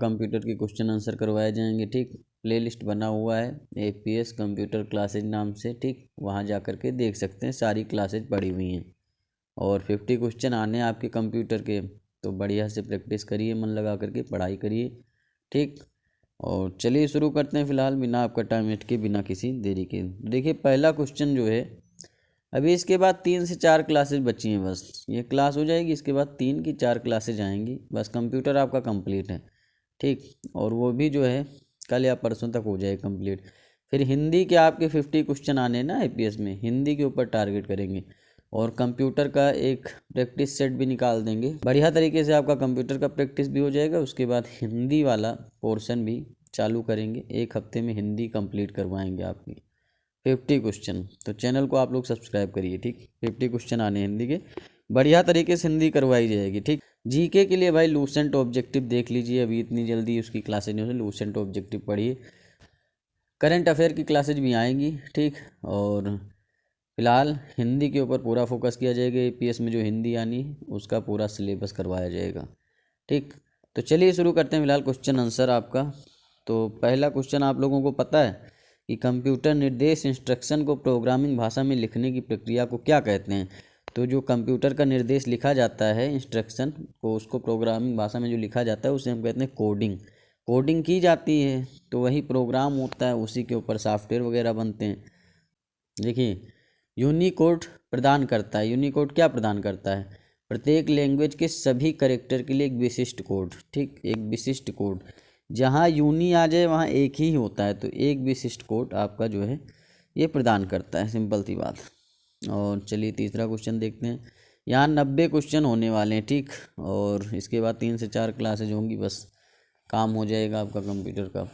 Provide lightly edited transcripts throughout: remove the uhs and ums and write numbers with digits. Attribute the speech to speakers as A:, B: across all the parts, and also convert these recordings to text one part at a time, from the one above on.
A: Computer के question answer करवाए जाएंगे। ठीक, प्लेलिस्ट बना हुआ है APS कंप्यूटर क्लासेज नाम से। ठीक, वहाँ जा कर के देख सकते हैं, सारी क्लासेज पड़ी हुई हैं और 50 क्वेश्चन आने हैं आपके कंप्यूटर के। तो बढ़िया से प्रैक्टिस करिए, मन लगा करके पढ़ाई करिए। ठीक, और चलिए शुरू करते हैं फिलहाल बिना आपका टाइम वेस्ट के, बिना किसी देरी के। देखिए पहला क्वेश्चन जो है, अभी इसके बाद 3 से 4 क्लासेज बची हैं, बस ये क्लास हो जाएगी, इसके बाद 3 की 4 क्लासेज आएंगी, बस कंप्यूटर आपका कंप्लीट है। ठीक, और वो भी जो है कल या परसों तक हो जाए कंप्लीट। फिर हिंदी के आपके 50 क्वेश्चन आने हैं ना APS में, हिंदी के ऊपर टारगेट करेंगे और कंप्यूटर का एक प्रैक्टिस सेट भी निकाल देंगे। बढ़िया तरीके से आपका कंप्यूटर का प्रैक्टिस भी हो जाएगा। उसके बाद हिंदी वाला पोर्शन भी चालू करेंगे, 1 हफ्ते में हिंदी कंप्लीट करवाएंगे आपकी 50 क्वेश्चन। तो चैनल को आप लोग सब्सक्राइब करिए। ठीक, 50 क्वेश्चन आने हिंदी के, बढ़िया तरीके से हिंदी करवाई जाएगी। ठीक, GK के लिए भाई लूसेंट ऑब्जेक्टिव देख लीजिए, अभी इतनी जल्दी उसकी क्लासेज नहीं होती, लूसेंट ऑब्जेक्टिव पढ़िए। करंट अफेयर की क्लासेज भी आएंगी। ठीक, और फिलहाल हिंदी के ऊपर पूरा फोकस किया जाएगा। APS में जो हिंदी आनी है उसका पूरा सिलेबस करवाया जाएगा। ठीक, तो चलिए शुरू करते हैं फिलहाल क्वेश्चन आंसर आपका। तो पहला क्वेश्चन आप लोगों को पता है कि कंप्यूटर निर्देश इंस्ट्रक्शन को प्रोग्रामिंग भाषा में लिखने की प्रक्रिया को क्या कहते हैं। तो जो कंप्यूटर का निर्देश लिखा जाता है इंस्ट्रक्शन को, उसको प्रोग्रामिंग भाषा में जो लिखा जाता है उसे हम कहते हैं कोडिंग। कोडिंग की जाती है तो वही प्रोग्राम होता है, उसी के ऊपर सॉफ्टवेयर वगैरह बनते हैं। देखिए यूनिकोड प्रदान करता है। यूनिकोड क्या प्रदान करता है? प्रत्येक लैंग्वेज के सभी कैरेक्टर के लिए एक विशिष्ट कोड। ठीक, एक विशिष्ट कोड, जहाँ यूनी आ जाए वहाँ एक ही होता है, तो एक विशिष्ट कोड आपका जो है ये प्रदान करता है, सिंपल सी बात। और चलिए तीसरा क्वेश्चन देखते हैं। यहाँ 90 क्वेश्चन होने वाले हैं। ठीक, और इसके बाद 3 से 4 क्लासेज होंगी, बस काम हो जाएगा आपका कंप्यूटर का।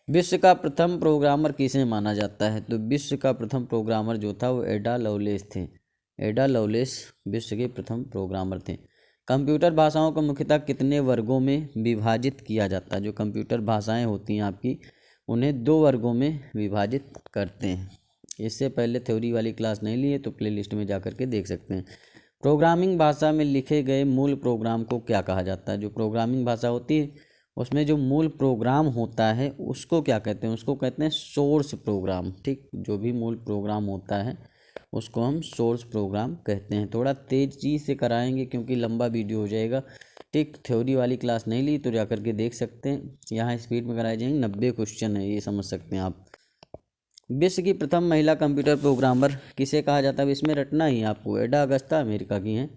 A: विश्व का प्रथम प्रोग्रामर किसे माना जाता है? तो विश्व का प्रथम प्रोग्रामर जो था वो एडा लवलेस थे। एडा लवलेस विश्व के प्रथम प्रोग्रामर थे। कंप्यूटर भाषाओं को मुख्यतः कितने वर्गों में विभाजित किया जाता है? जो कंप्यूटर भाषाएं होती हैं आपकी, उन्हें 2 वर्गों में विभाजित करते हैं। इससे पहले थ्योरी वाली क्लास नहीं ली है तो प्लेलिस्ट में जा कर के देख सकते हैं। प्रोग्रामिंग भाषा में लिखे गए मूल प्रोग्राम को क्या कहा जाता है? जो प्रोग्रामिंग भाषा होती है उसमें जो मूल प्रोग्राम होता है उसको क्या कहते हैं? उसको कहते हैं सोर्स प्रोग्राम। ठीक, जो भी मूल प्रोग्राम होता है उसको हम सोर्स प्रोग्राम कहते हैं। थोड़ा तेज़ी से कराएंगे क्योंकि लंबा वीडियो हो जाएगा। ठीक, थ्योरी वाली क्लास नहीं ली तो जा कर के देख सकते हैं, यहाँ स्पीड में कराए जाएंगे। 90 क्वेश्चन है, ये समझ सकते हैं आप। विश्व की प्रथम महिला कंप्यूटर प्रोग्रामर किसे कहा जाता है? इसमें रटना ही आपको, एडा अगस्ता अमेरिका की हैं।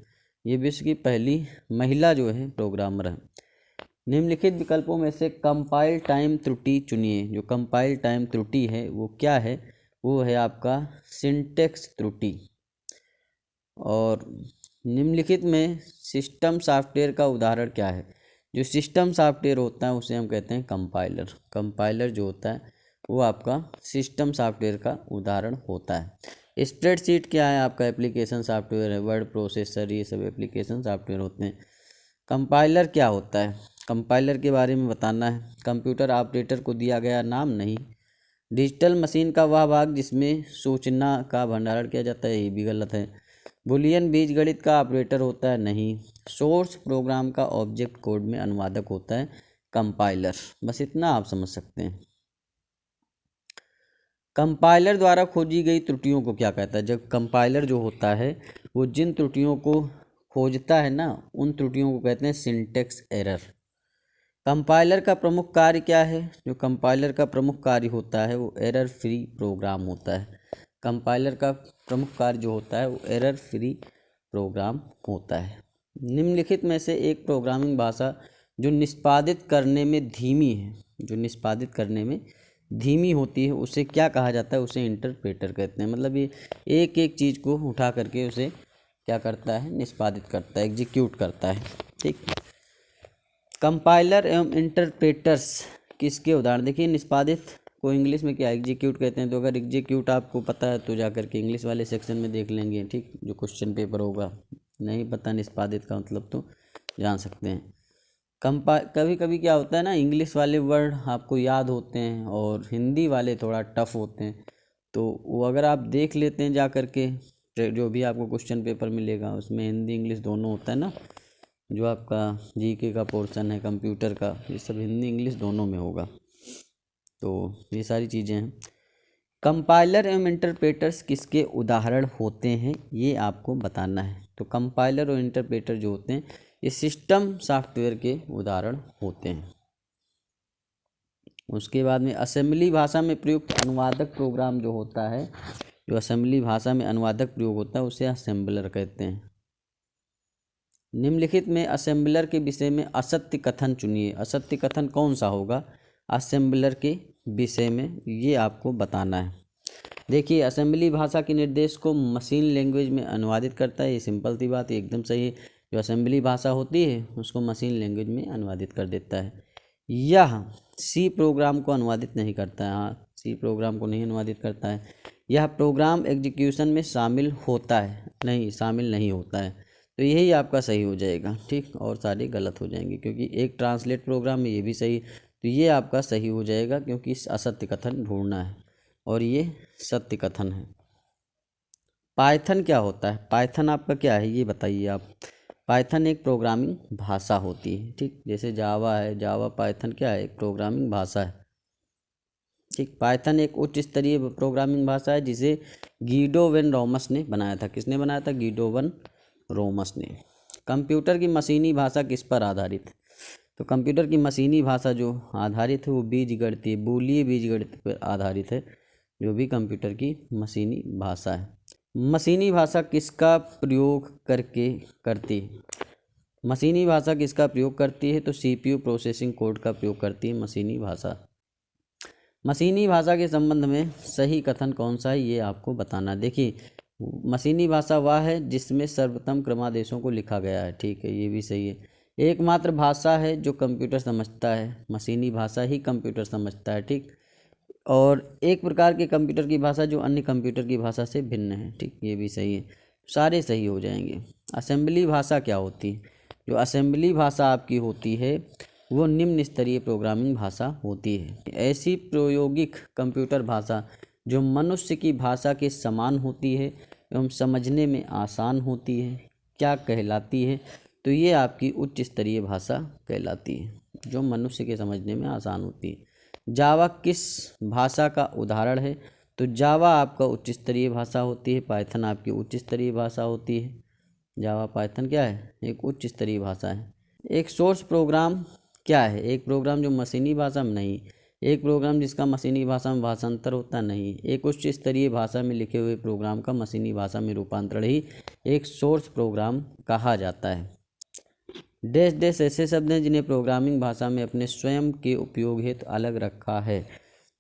A: ये विश्व की पहली महिला जो है प्रोग्रामर है। निम्नलिखित विकल्पों में से कंपाइल टाइम त्रुटि चुनिए। जो कंपाइल टाइम त्रुटि है वो क्या है? वो है आपका सिंटेक्स त्रुटि। और निम्नलिखित में सिस्टम सॉफ्टवेयर का उदाहरण क्या है? जो सिस्टम सॉफ्टवेयर होता है उसे हम कहते हैं कंपाइलर। कंपाइलर जो होता है वो आपका सिस्टम सॉफ्टवेयर का उदाहरण होता है। स्प्रेडशीट क्या है? आपका एप्लीकेशन सॉफ्टवेयर है। वर्ड प्रोसेसर, ये सब एप्लीकेशन सॉफ्टवेयर होते हैं। कंपाइलर क्या होता है? कंपाइलर के बारे में बताना है। कंप्यूटर ऑपरेटर को दिया गया नाम नहीं। डिजिटल मशीन का वह भाग जिसमें सूचना का भंडारण किया जाता है, ये भी गलत है। बुलियन बीजगणित का ऑपरेटर होता है, नहीं। सोर्स प्रोग्राम का ऑब्जेक्ट कोड में अनुवादक होता है कंपाइलर। बस इतना आप समझ सकते हैं। कंपाइलर द्वारा खोजी गई त्रुटियों को क्या कहता है? जब कंपाइलर जो होता है वो जिन त्रुटियों को खोजता है ना, उन त्रुटियों को कहते हैं सिंटेक्स एरर। कंपाइलर का प्रमुख कार्य क्या है? जो कंपाइलर का प्रमुख कार्य होता है वो एरर फ्री प्रोग्राम होता है। कंपाइलर का प्रमुख कार्य जो होता है वो एरर फ्री प्रोग्राम होता है। निम्नलिखित में से एक प्रोग्रामिंग भाषा जो निष्पादित करने में धीमी है, जो निष्पादित करने में धीमी होती है, उसे क्या कहा जाता है? उसे इंटरप्रेटर कहते हैं। मतलब ये एक एक चीज़ को उठा करके उसे क्या करता है? निष्पादित करता है, एग्जीक्यूट करता है। ठीक, कंपाइलर एवं इंटरप्रेटर्स किसके उदाहरण? देखिए निष्पादित को इंग्लिश में क्या एग्जीक्यूट कहते हैं। तो अगर एग्जीक्यूट आपको पता है तो जाकर के इंग्लिश वाले सेक्शन में देख लेंगे। ठीक, जो क्वेश्चन पेपर होगा। नहीं पता निष्पादित का मतलब तो जान सकते हैं। कभी कभी क्या होता है ना, इंग्लिश वाले वर्ड आपको याद होते हैं और हिंदी वाले थोड़ा टफ होते हैं, तो वो अगर आप देख लेते हैं जा कर के, जो भी आपको क्वेश्चन पेपर मिलेगा उसमें हिंदी इंग्लिश दोनों होता है ना, जो आपका जीके का पोर्शन है कंप्यूटर का, ये सब हिंदी इंग्लिश दोनों में होगा। तो ये सारी चीज़ें हैं। कंपाइलर एवं इंटरप्रेटर्स किसके उदाहरण होते हैं, ये आपको बताना है। तो कंपाइलर और इंटरप्रेटर जो होते हैं ये सिस्टम सॉफ्टवेयर के उदाहरण होते हैं। उसके बाद में असेंबली भाषा में प्रयुक्त अनुवादक प्रोग्राम जो होता है, जो असेंबली भाषा में अनुवादक प्रयोग होता है उसे असेंबलर कहते हैं। निम्नलिखित में असेंबलर के विषय में असत्य कथन चुनिए। असत्य कथन कौन सा होगा असेंबलर के विषय में, ये आपको बताना है। देखिए, असेंबली भाषा के निर्देश को मशीन लैंग्वेज में अनुवादित करता है, ये सिंपल सी बात है, एकदम सही है। जो असेंबली भाषा होती है उसको मशीन लैंग्वेज में अनुवादित कर देता है। यह सी प्रोग्राम को अनुवादित नहीं करता है। हाँ, सी प्रोग्राम को नहीं अनुवादित करता है। यह प्रोग्राम एग्जीक्यूशन में शामिल होता है, नहीं, शामिल नहीं होता है। तो यही आपका सही हो जाएगा, ठीक, और सारे गलत हो जाएंगे, क्योंकि एक ट्रांसलेट प्रोग्राम में ये भी सही, तो ये आपका सही हो जाएगा, क्योंकि असत्य कथन ढूंढना है और ये सत्य कथन है। पाइथन क्या होता है, पाइथन आपका क्या है ये बताइए आप। पाइथन एक प्रोग्रामिंग भाषा होती है, ठीक, जैसे जावा है, जावा पाइथन क्या है, एक प्रोग्रामिंग भाषा है, ठीक। पाइथन एक उच्च स्तरीय प्रोग्रामिंग भाषा है जिसे गीडो वेन रोमस ने बनाया था। किसने बनाया था, गीडो वेन रोमस ने। कंप्यूटर की मशीनी भाषा किस पर आधारित है, तो कंप्यूटर की मशीनी भाषा जो आधारित है वो बीजगणितीय बूलियन बीजगणित पर आधारित है, जो भी कंप्यूटर की मशीनी भाषा है। मशीनी भाषा किसका प्रयोग करके करती है, मशीनी भाषा किसका प्रयोग करती है, तो सीपीयू प्रोसेसिंग कोड का प्रयोग करती है मशीनी भाषा। मशीनी भाषा के संबंध में सही कथन कौन सा है ये आपको बताना। देखिए, मशीनी भाषा वह है जिसमें सर्वोत्तम क्रमादेशों को लिखा गया है, ठीक है, ये भी सही है। एकमात्र भाषा है जो कंप्यूटर समझता है, मशीनी भाषा ही कंप्यूटर समझता है, ठीक। और एक प्रकार के कंप्यूटर की भाषा जो अन्य कंप्यूटर की भाषा से भिन्न है, ठीक, ये भी सही है, सारे सही हो जाएंगे। असेंबली भाषा क्या होती है, जो असेंबली भाषा आपकी होती है वो निम्न स्तरीय प्रोग्रामिंग भाषा होती है। ऐसी प्रायोगिक कंप्यूटर भाषा जो मनुष्य की भाषा के समान होती है एवं समझने में आसान होती है, क्या कहलाती है, तो ये आपकी उच्च स्तरीय भाषा कहलाती है, जो मनुष्य के समझने में आसान होती है। जावा किस भाषा का उदाहरण है, तो जावा आपका उच्च स्तरीय भाषा होती है, पाइथन आपकी उच्च स्तरीय भाषा होती है। जावा पाइथन क्या है, एक उच्च स्तरीय भाषा है। एक सोर्स प्रोग्राम क्या है, एक प्रोग्राम जो मशीनी भाषा में नहीं, एक प्रोग्राम जिसका मशीनी भाषा में भाषांतर होता नहीं, एक उच्च स्तरीय भाषा में लिखे हुए प्रोग्राम का मशीनी भाषा में रूपांतरण ही एक सोर्स प्रोग्राम कहा जाता है। डैश डैश ऐसे शब्द हैं जिन्हें प्रोग्रामिंग भाषा में अपने स्वयं के उपयोग हेतु अलग रखा है,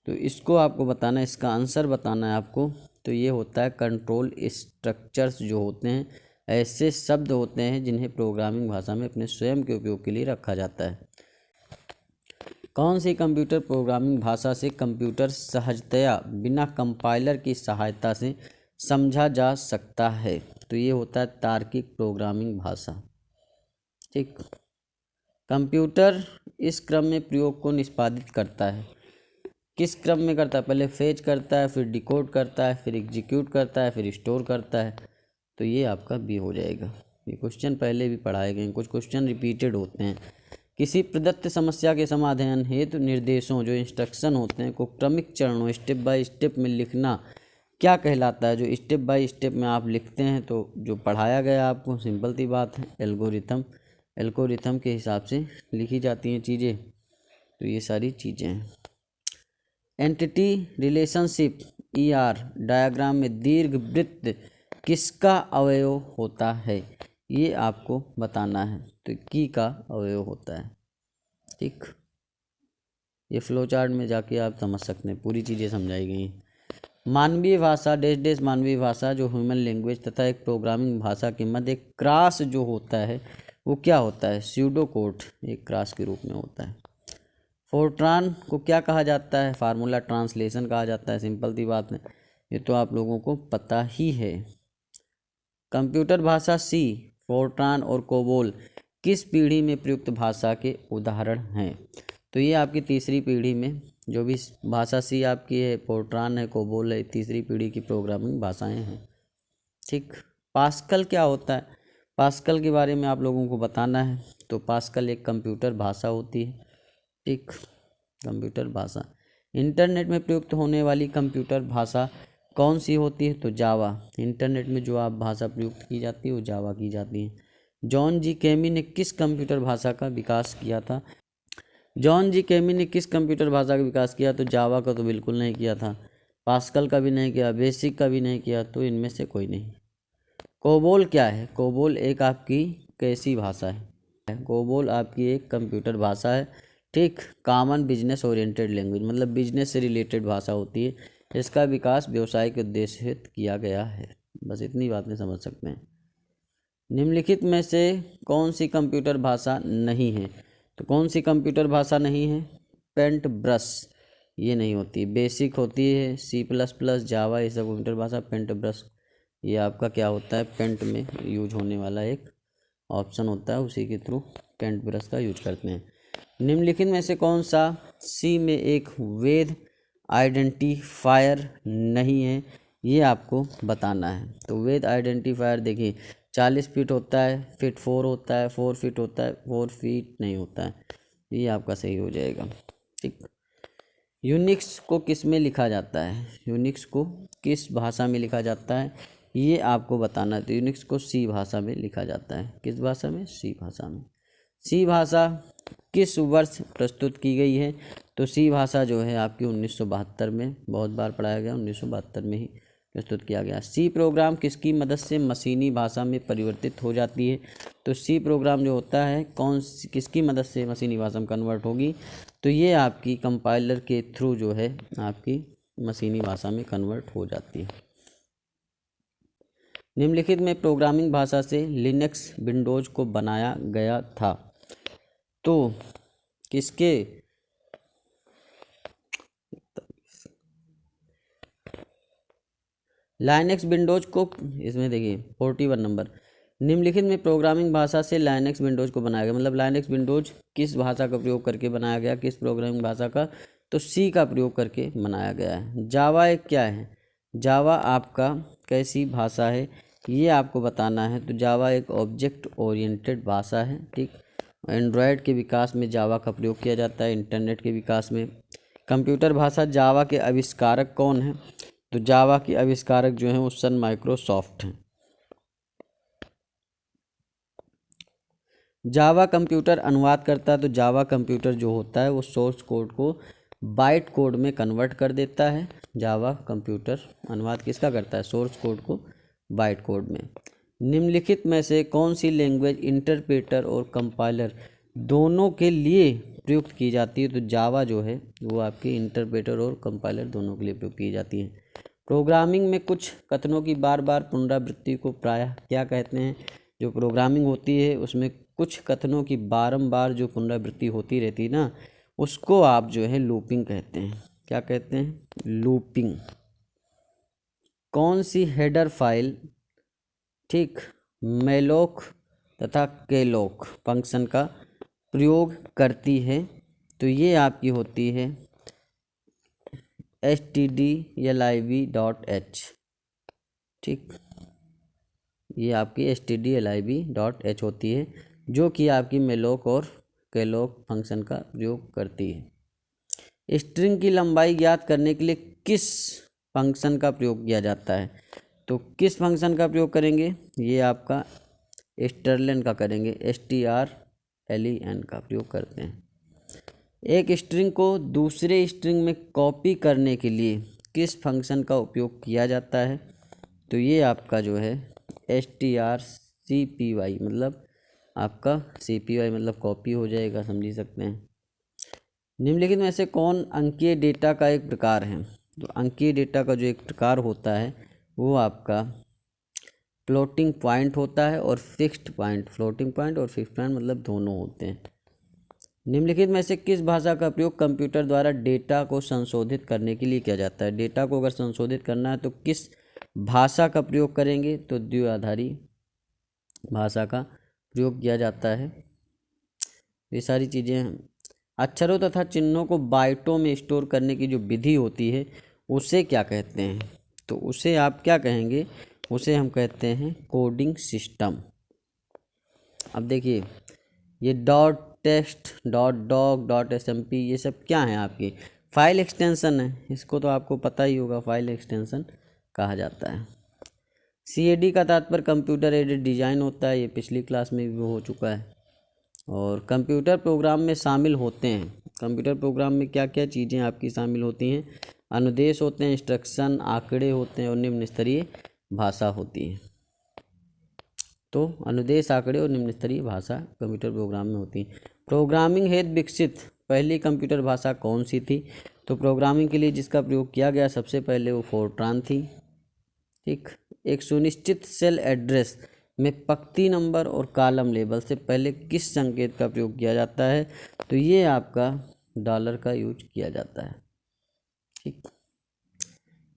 A: तो इसको आपको बताना है, इसका आंसर बताना है आपको। तो ये होता है कंट्रोल स्ट्रक्चर्स, जो होते हैं ऐसे शब्द होते हैं जिन्हें प्रोग्रामिंग भाषा में अपने स्वयं के उपयोग के लिए रखा जाता है। कौन सी कंप्यूटर प्रोग्रामिंग भाषा से कंप्यूटर सहजतया बिना कंपाइलर की सहायता से समझा जा सकता है, तो ये होता है तार्किक प्रोग्रामिंग भाषा, ठीक। कंप्यूटर इस क्रम में प्रयोग को निष्पादित करता है, किस क्रम में करता है, पहले फेच करता है, फिर डिकोड करता है, फिर एग्जीक्यूट करता है, फिर स्टोर करता है, तो ये आपका बी हो जाएगा। ये क्वेश्चन पहले भी पढ़ाए गए हैं, कुछ क्वेश्चन रिपीटेड होते हैं। किसी प्रदत्त समस्या के समाधान हेतु निर्देशों जो इंस्ट्रक्शन होते हैं को क्रमिक चरणों स्टेप बाय स्टेप में लिखना क्या कहलाता है, जो स्टेप बाय स्टेप में आप लिखते हैं तो जो पढ़ाया गया आपको, सिंपल सी बात है, एल्गोरिथम के हिसाब से लिखी जाती हैं चीज़ें, तो ये सारी चीज़ें हैं। एंटिटी रिलेशनशिप ER डायग्राम में दीर्घवृत्त किसका अवयव होता है, ये आपको बताना है, तो की का अवयव होता है, ठीक। ये फ्लो चार्ट में जाके आप समझ सकते हैं, पूरी चीज़ें समझाई गई हैं। मानवीय भाषा डैश डैश मानवीय भाषा जो ह्यूमन लैंग्वेज तथा एक प्रोग्रामिंग भाषा के मध्य एक क्रॉस जो होता है वो क्या होता है, स्यूडो कोड एक क्रॉस के रूप में होता है। फोर्ट्रान को क्या कहा जाता है, फार्मूला ट्रांसलेशन कहा जाता है, सिंपल सी बात है, ये तो आप लोगों को पता ही है। कंप्यूटर भाषा सी, फोर्ट्रान और कोबोल किस पीढ़ी में प्रयुक्त भाषा के उदाहरण हैं, तो ये आपकी तीसरी पीढ़ी में, जो भी भाषा सी आपकी है, फोर्ट्रान है, कोबोल है, तीसरी पीढ़ी की प्रोग्रामिंग भाषाएं हैं, ठीक। पास्कल क्या होता है, पास्कल के बारे में आप लोगों को बताना है। तो पास्कल एक कंप्यूटर भाषा होती है, ठीक, कंप्यूटर भाषा। इंटरनेट में प्रयुक्त होने वाली कंप्यूटर भाषा कौन सी होती है? तो जावा। इंटरनेट में जो आप भाषा प्रयुक्त की जाती है वो जावा की जाती है। जॉन जी कैमी ने किस कंप्यूटर भाषा का विकास किया था? जॉन जी कैमी ने किस कंप्यूटर भाषा का विकास किया? तो जावा का तो बिल्कुल नहीं किया था, पास्कल का भी नहीं किया, बेसिक का भी नहीं किया, तो इनमें से कोई नहीं। कोबोल क्या है? कोबोल एक आपकी कैसी भाषा है? कोबोल आपकी एक कंप्यूटर भाषा है, ठीक, कॉमन बिजनेस ओरिएंटेड लैंग्वेज, मतलब बिजनेस से रिलेटेड भाषा होती है। इसका विकास व्यवसाय के उद्देश्य हेतु किया गया है। बस इतनी बातें समझ सकते हैं। निम्नलिखित में से कौन सी कंप्यूटर भाषा नहीं है? तो कौन सी कंप्यूटर भाषा नहीं है? पेंट ब्रश, ये नहीं होती। बेसिक होती है, C++, जावा, ये सब कंप्यूटर भाषा। पेंट ब्रश ये आपका क्या होता है? पेंट में यूज होने वाला एक ऑप्शन होता है, उसी के थ्रू पेंट ब्रश का यूज करते हैं। निम्नलिखित में से कौन सा सी में एक वैध आइडेंटिफायर नहीं है? ये आपको बताना है। तो वैध आइडेंटिफायर देखिए 40 फीट होता है, फीट 4 होता है, 4 फीट होता है, 4 फीट नहीं होता है, ये आपका सही हो जाएगा, ठीक। यूनिक्स को किस में लिखा जाता है? यूनिक्स को किस भाषा में लिखा जाता है, ये आपको बताना है। तो यूनिक्स को सी भाषा में लिखा जाता है। किस भाषा में? सी भाषा में। सी भाषा किस वर्ष प्रस्तुत की गई है? तो सी भाषा जो है आपकी 1972 में, बहुत बार पढ़ाया गया, 1972 में ही प्रस्तुत किया गया। सी प्रोग्राम किसकी मदद से मशीनी भाषा में परिवर्तित हो जाती है? तो सी प्रोग्राम जो होता है किसकी मदद से मशीनी भाषा में कन्वर्ट होगी? तो ये आपकी कंपाइलर के थ्रू जो है आपकी मशीनी भाषा में कन्वर्ट हो जाती है। निम्नलिखित में प्रोग्रामिंग भाषा से लिनक्स विंडोज को बनाया गया था? तो किसके? लाइनक्स विंडोज को, इसमें देखिए 41 नंबर, निम्नलिखित में प्रोग्रामिंग भाषा से लाइनक्स विंडोज को बनाया गया, मतलब लाइनक्स विंडोज किस भाषा का प्रयोग करके बनाया गया, किस प्रोग्रामिंग भाषा का? तो सी का प्रयोग करके बनाया गया है। जावा एक क्या है? जावा आपका कैसी भाषा है, ये आपको बताना है। तो जावा एक ऑब्जेक्ट ओरिएंटेड भाषा है, ठीक। एंड्रॉयड के विकास में जावा का प्रयोग किया जाता है, इंटरनेट के विकास में। कंप्यूटर भाषा जावा के आविष्कारक कौन है? तो जावा के आविष्कारक जो हैं वो सन माइक्रोसॉफ्ट हैं। जावा कंप्यूटर अनुवाद करता है। तो जावा कंप्यूटर जो होता है वो सोर्स कोड को बाइट कोड में कन्वर्ट कर देता है। जावा कंप्यूटर अनुवाद किसका करता है? सोर्स कोड को बाइट कोड में। निम्नलिखित में से कौन सी लैंग्वेज इंटरप्रेटर और कंपाइलर दोनों के लिए प्रयुक्त की जाती है? तो जावा जो है वो आपकी इंटरप्रेटर और कंपाइलर दोनों के लिए प्रयुक्त की जाती है। प्रोग्रामिंग में कुछ कथनों की बार बार पुनरावृत्ति को प्रायः क्या कहते हैं? जो प्रोग्रामिंग होती है उसमें कुछ कथनों की बारंबार जो पुनरावृत्ति होती रहती है ना, उसको आप जो है लूपिंग कहते हैं। क्या कहते हैं? लूपिंग। कौन सी हेडर फाइल, ठीक, मेलोक तथा केलोक फंक्शन का प्रयोग करती है? तो ये आपकी होती है stdlib.h, ठीक, ये आपकी stdlib.h होती है, जो कि आपकी मेलोक और केलोक फंक्शन का प्रयोग करती है। स्ट्रिंग की लंबाई ज्ञात करने के लिए किस फंक्शन का प्रयोग किया जाता है? तो किस फंक्शन का प्रयोग करेंगे? ये आपका स्ट्रलेन का करेंगे, strlen का प्रयोग करते हैं। एक स्ट्रिंग को दूसरे स्ट्रिंग में कॉपी करने के लिए किस फंक्शन का उपयोग किया जाता है? तो ये आपका जो है strcpy, मतलब आपका cpy मतलब कॉपी हो जाएगा, समझ सकते हैं। निम्नलिखित में से कौन अंकीय डेटा का एक प्रकार है? तो अंकीय डेटा का जो एक प्रकार होता है वो आपका फ्लोटिंग पॉइंट होता है और फिक्स्ड पॉइंट। फ्लोटिंग पॉइंट और फिक्स्ड पॉइंट मतलब दोनों होते हैं। निम्नलिखित में से किस भाषा का प्रयोग कंप्यूटर द्वारा डेटा को संशोधित करने के लिए किया जाता है? डेटा को अगर संशोधित करना है तो किस भाषा का प्रयोग करेंगे? तो द्विआधारी भाषा का प्रयोग किया जाता है। ये सारी चीज़ें हैं। अक्षरों तथा चिन्हों को बाइटों में स्टोर करने की जो विधि होती है उसे क्या कहते हैं? तो उसे आप क्या कहेंगे? उसे हम कहते हैं कोडिंग सिस्टम। अब देखिए ये dot text, dot doc, dot smp ये सब क्या है आपकी फाइल एक्सटेंशन है। इसको तो आपको पता ही होगा, फाइल एक्सटेंशन कहा जाता है। CAD का तात्पर्य कंप्यूटर एडेड डिज़ाइन होता है, ये पिछली क्लास में भी हो चुका है। और कंप्यूटर प्रोग्राम में शामिल होते हैं, कंप्यूटर प्रोग्राम में क्या क्या चीज़ें आपकी शामिल होती हैं, अनुदेश होते हैं, इंस्ट्रक्शन, आंकड़े होते हैं और निम्न स्तरीय भाषा होती है। तो अनुदेश, आंकड़े और निम्न स्तरीय भाषा कंप्यूटर प्रोग्राम में होती है। प्रोग्रामिंग हेतु विकसित पहली कंप्यूटर भाषा कौन सी थी? तो प्रोग्रामिंग के लिए जिसका प्रयोग किया गया सबसे पहले वो फोर्ट्रान थी। ठीक, एक सुनिश्चित सेल एड्रेस में पंक्ति नंबर और कॉलम लेबल से पहले किस संकेत का प्रयोग किया जाता है? तो ये आपका डॉलर का यूज किया जाता है। ठीक,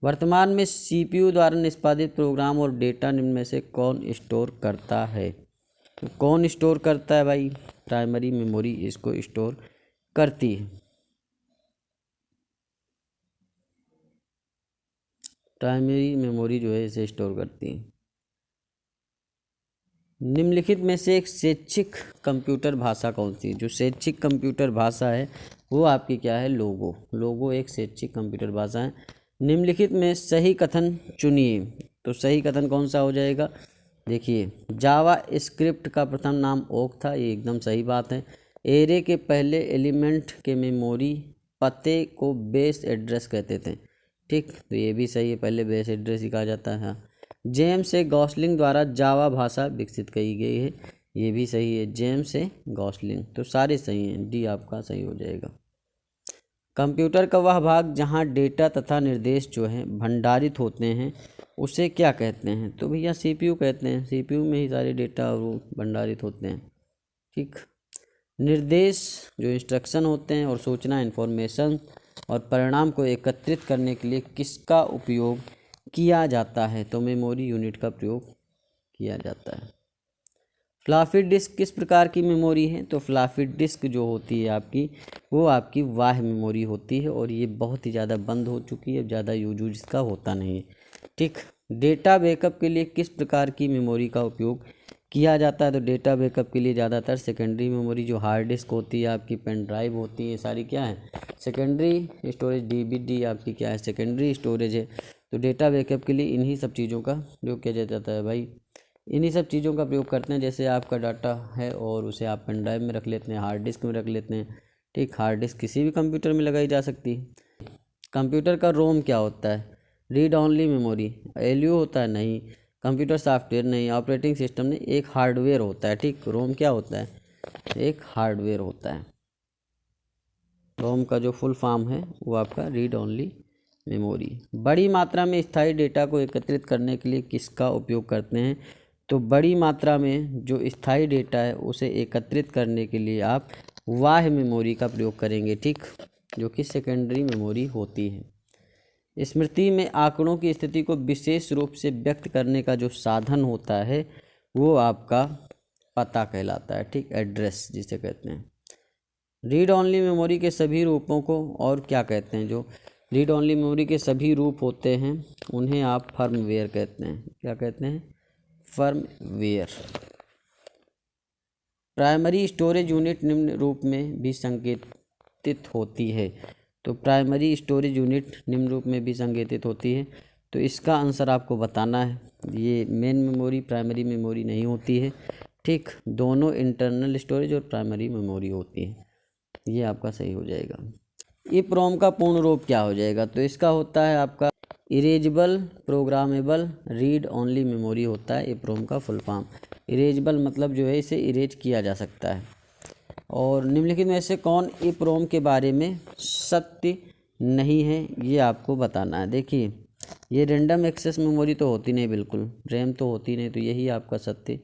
A: वर्तमान में CPU द्वारा निष्पादित प्रोग्राम और डेटा निम्न में से कौन स्टोर करता है? तो कौन स्टोर करता है भाई? प्राइमरी मेमोरी इसको स्टोर करती है। प्राइमरी मेमोरी जो है इसे स्टोर करती है। निम्नलिखित में से एक शैक्षिक कंप्यूटर भाषा कौन सी? जो शैक्षिक कंप्यूटर भाषा है वो आपकी क्या है? लोगो। लोगो एक शैक्षिक कंप्यूटर भाषा है। निम्नलिखित में सही कथन चुनिए। तो सही कथन कौन सा हो जाएगा? देखिए, जावा स्क्रिप्ट का प्रथम नाम ओक था, ये एकदम सही बात है। एरे के पहले एलिमेंट के मेमोरी पते को बेस एड्रेस कहते थे। ठीक, तो ये भी सही है, पहले बेस एड्रेस ही कहा जाता है। जेम्स ए गॉसलिंग द्वारा जावा भाषा विकसित की गई है, ये भी सही है, जेम्स ए गॉसलिंग। तो सारे सही हैं, डी आपका सही हो जाएगा। कंप्यूटर का वह भाग जहां डेटा तथा निर्देश जो हैं भंडारित होते हैं उसे क्या कहते हैं? तो भैया CPU कहते हैं, CPU में ही सारे डेटा वो भंडारित होते हैं। ठीक, निर्देश जो इंस्ट्रक्शन होते हैं और सूचना इंफॉर्मेशन और परिणाम को एकत्रित करने के लिए किसका उपयोग किया जाता है? तो मेमोरी यूनिट का प्रयोग किया जाता है। फ्लॉपी डिस्क किस प्रकार की मेमोरी है? तो फ्लॉपी डिस्क जो होती है आपकी वो आपकी बाह्य मेमोरी होती है और ये बहुत ही ज़्यादा बंद हो चुकी है, ज़्यादा यूज इसका होता नहीं है। ठीक, डेटा बैकअप के लिए किस प्रकार की मेमोरी का उपयोग किया जाता है? तो डेटा बैकअप के लिए ज़्यादातर सेकेंडरी मेमोरी जो हार्ड डिस्क होती है, आपकी पेन ड्राइव होती है, सारी क्या है? Secondary storage. DVD आपकी क्या है? सेकेंडरी स्टोरेज है। तो डेटा बैकअप के लिए इन्हीं सब चीज़ों का प्रयोग किया जाता है भाई, इन्हीं सब चीज़ों का प्रयोग करते हैं। जैसे आपका डाटा है और उसे आप पेन ड्राइव में रख लेते हैं, हार्ड डिस्क में रख लेते हैं। ठीक, हार्ड डिस्क किसी भी कंप्यूटर में लगाई जा सकती है। कंप्यूटर का रोम क्या होता है? Read only memory. LU होता है? नहीं। Computer software? नहीं। ऑपरेटिंग सिस्टम नहीं, एक हार्डवेयर होता है। ठीक, रोम क्या होता है? एक हार्डवेयर होता है। रोम का जो फुल फॉर्म है वो आपका रीड ओनली मेमोरी। बड़ी मात्रा में स्थायी डेटा को एकत्रित करने के लिए किसका उपयोग करते हैं? तो बड़ी मात्रा में जो स्थायी डेटा है उसे एकत्रित करने के लिए आप बाह्य मेमोरी का प्रयोग करेंगे। ठीक, जो कि सेकेंडरी मेमोरी होती है। स्मृति में आंकड़ों की स्थिति को विशेष रूप से व्यक्त करने का जो साधन होता है वो आपका पता कहलाता है। ठीक, एड्रेस जिसे कहते हैं। रीड ओनली मेमोरी के सभी रूपों को और क्या कहते हैं? जो रीड ओनली मेमोरी के सभी रूप होते हैं उन्हें आप फर्मवेयर कहते हैं। क्या कहते हैं? फर्मवेयर। प्राइमरी स्टोरेज यूनिट निम्न रूप में भी संकेतित होती है। तो प्राइमरी स्टोरेज यूनिट निम्न रूप में भी संकेतित होती है। तो इसका आंसर आपको बताना है। ये मेन मेमोरी प्राइमरी मेमोरी नहीं होती है। ठीक, दोनों इंटरनल स्टोरेज और प्राइमरी मेमोरी होती है। ये आपका सही हो जाएगा। EEPROM का पूर्ण रूप क्या हो जाएगा? तो इसका होता है आपका erasable programmable read only memory होता है EEPROM का फुल फॉर्म। इरेजेबल मतलब जो है इसे इरेज किया जा सकता है। और निम्नलिखित में से कौन EEPROM के बारे में सत्य नहीं है? ये आपको बताना है। देखिए, ये रैंडम एक्सेस मेमोरी तो होती नहीं, बिल्कुल रैम तो होती नहीं, तो यही आपका सत्य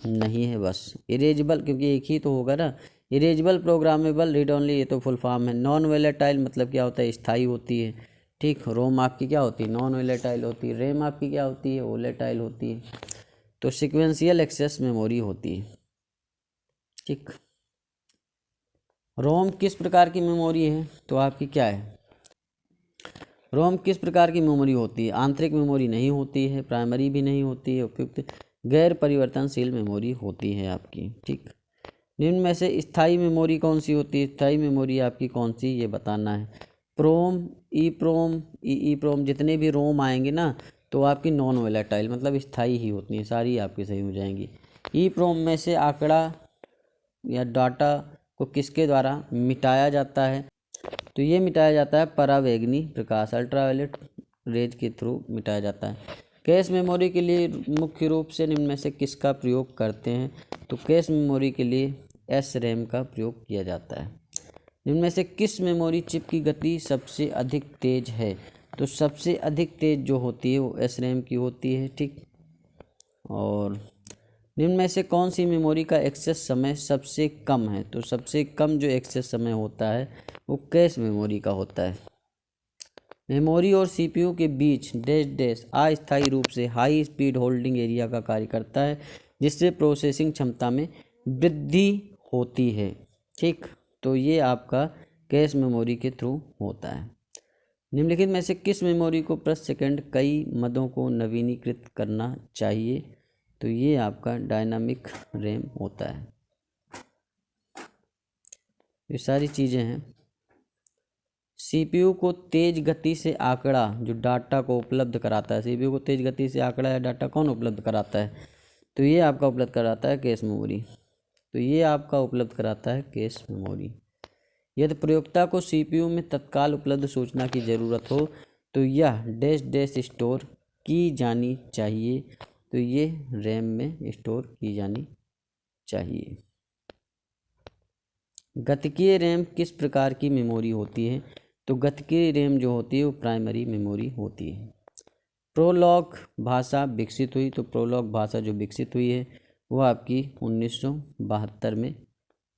A: नहीं है। बस इरेजेबल, क्योंकि एक ही तो होगा ना। इरेजेबल प्रोग्रामेबल रीड ओनली, ये तो फुल फॉर्म है। नॉन वोलेटाइल मतलब क्या होता है? स्थायी होती है। ठीक, रोम आपकी क्या होती है? नॉन वोलेटाइल होती है। रैम आपकी क्या होती है? वोलेटाइल होती है। तो सीक्वेंशियल एक्सेस मेमोरी होती है। ठीक, रोम किस प्रकार की मेमोरी है? तो आपकी क्या है? रोम किस प्रकार की मेमोरी होती है? आंतरिक मेमोरी नहीं होती है, प्राइमरी भी नहीं होती है, उपयुक्त गैर परिवर्तनशील मेमोरी होती है आपकी। ठीक, निम्न में से स्थायी मेमोरी कौन सी होती है? स्थायी मेमोरी आपकी कौन सी, ये बताना है। प्रोम, ई प्रोम, ई प्रोम, जितने भी रोम आएंगे ना तो आपकी नॉन वोलेटाइल मतलब स्थायी ही होती हैं, सारी आपकी सही हो जाएंगी। ई प्रोम में से आंकड़ा या डाटा को किसके द्वारा मिटाया जाता है? तो ये मिटाया जाता है परावैंगनी प्रकाश, अल्ट्रावायलेट रेज के थ्रू मिटाया जाता है। कैश मेमोरी के लिए मुख्य रूप से निम्न में से किसका प्रयोग करते हैं? तो कैश मेमोरी के लिए SRAM का प्रयोग किया जाता है। निम्न में से किस मेमोरी चिप की गति सबसे अधिक तेज है? तो सबसे अधिक तेज जो होती है वो SRAM की होती है। ठीक, और निम्न में से कौन सी मेमोरी का एक्सेस समय सबसे कम है? तो सबसे कम जो एक्सेस समय होता है वो कैश मेमोरी का होता है। मेमोरी और CPU के बीच डैश डैश अस्थायी रूप से हाई स्पीड होल्डिंग एरिया का कार्य करता है, जिससे प्रोसेसिंग क्षमता में वृद्धि होती है। ठीक, तो ये आपका कैश मेमोरी के थ्रू होता है। निम्नलिखित में से किस मेमोरी को प्रति सेकंड कई मदों को नवीनीकृत करना चाहिए? तो ये आपका डायनामिक रैम होता है। ये सारी चीज़ें हैं। CPU को तेज गति से आंकड़ा जो डाटा को उपलब्ध कराता है, CPU को तेज गति से आंकड़ा या डाटा कौन उपलब्ध कराता है? तो ये आपका उपलब्ध कराता है कैश मेमोरी। तो ये आपका उपलब्ध कराता है कैश मेमोरी। यदि प्रयोक्ता को CPU में तत्काल उपलब्ध सूचना की ज़रूरत हो तो यह डैश डैश स्टोर की जानी चाहिए। तो ये रैम में स्टोर की जानी चाहिए। गतिकीय रैम किस प्रकार की मेमोरी होती है? तो गतिकीय रैम जो होती है वो प्राइमरी मेमोरी होती है। प्रोलॉग भाषा विकसित हुई, तो प्रोलॉग भाषा जो विकसित हुई है वो आपकी 1972 में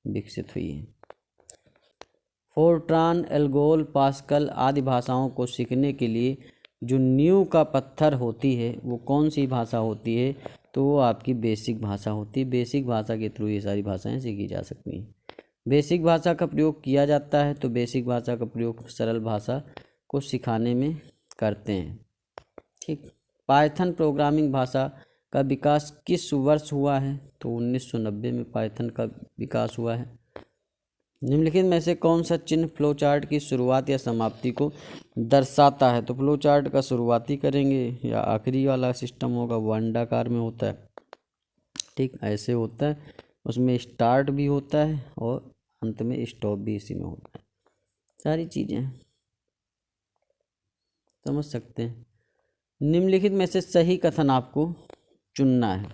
A: विकसित हुई है। फोर्ट्रान, एल्गोल, पास्कल आदि भाषाओं को सीखने के लिए जो नींव का पत्थर होती है वो कौन सी भाषा होती है? तो वो आपकी बेसिक भाषा होती है। बेसिक भाषा के थ्रू ये सारी भाषाएं सीखी जा सकती हैं। बेसिक भाषा का प्रयोग किया जाता है, तो बेसिक भाषा का प्रयोग सरल भाषा को सिखाने में करते हैं। ठीक, पाइथन प्रोग्रामिंग भाषा का विकास किस वर्ष हुआ है? तो 1990 में पाइथन का विकास हुआ है। निम्नलिखित में से कौन सा चिन्ह फ्लो चार्ट की शुरुआत या समाप्ति को दर्शाता है? तो फ्लो चार्ट का शुरुआती करेंगे या आखिरी वाला सिस्टम होगा वो अंडाकार में होता है। ठीक, ऐसे होता है, उसमें स्टार्ट भी होता है और अंत में स्टॉप भी इसी में होता है। सारी चीज़ें समझ सकते हैं। निम्नलिखित में से सही कथन आपको चुनना है।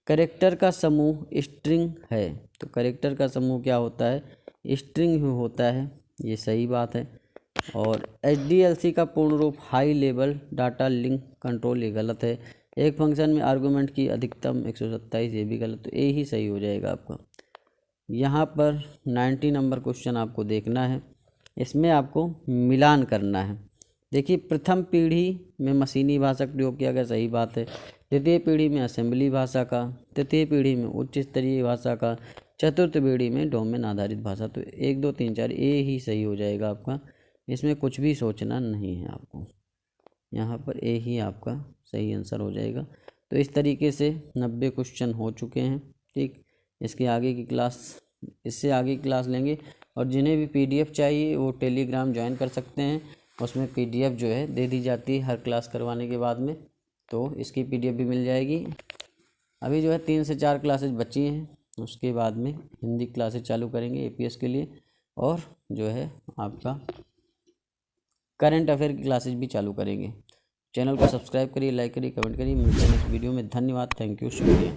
A: कैरेक्टर का समूह स्ट्रिंग है, तो कैरेक्टर का समूह क्या होता है? स्ट्रिंग ही होता है, ये सही बात है। और HDLC का पूर्ण रूप high level data link control, ये गलत है। एक फंक्शन में आर्गुमेंट की अधिकतम 127, ये भी गलत, तो ए ही सही हो जाएगा आपका। यहाँ पर 90 नंबर क्वेश्चन आपको देखना है, इसमें आपको मिलान करना है। देखिए, प्रथम पीढ़ी में मशीनी भाषा का प्रयोग किया गया, सही बात है। द्वितीय पीढ़ी में असेंबली भाषा का, तृतीय पीढ़ी में उच्च स्तरीय भाषा का, चतुर्थ पीढ़ी में डोमेन आधारित भाषा। तो 1 2 3 4 ए ही सही हो जाएगा आपका, इसमें कुछ भी सोचना नहीं है आपको। यहाँ पर ए ही आपका सही आंसर हो जाएगा। तो इस तरीके से 90 क्वेश्चन हो चुके हैं। ठीक, इससे आगे की क्लास लेंगे। और जिन्हें भी PDF चाहिए वो टेलीग्राम ज्वाइन कर सकते हैं, उसमें PDF जो है दे दी जाती है हर क्लास करवाने के बाद में, तो इसकी PDF भी मिल जाएगी। अभी जो है 3 से 4 क्लासेज बची हैं, उसके बाद में हिंदी क्लासेज चालू करेंगे APS के लिए, और जो है आपका करंट अफेयर की क्लासेज भी चालू करेंगे। चैनल को सब्सक्राइब करिए, लाइक करिए, कमेंट करिए। मिलते हैं नेक्स्ट वीडियो में। धन्यवाद, थैंक यू, शुक्रिया।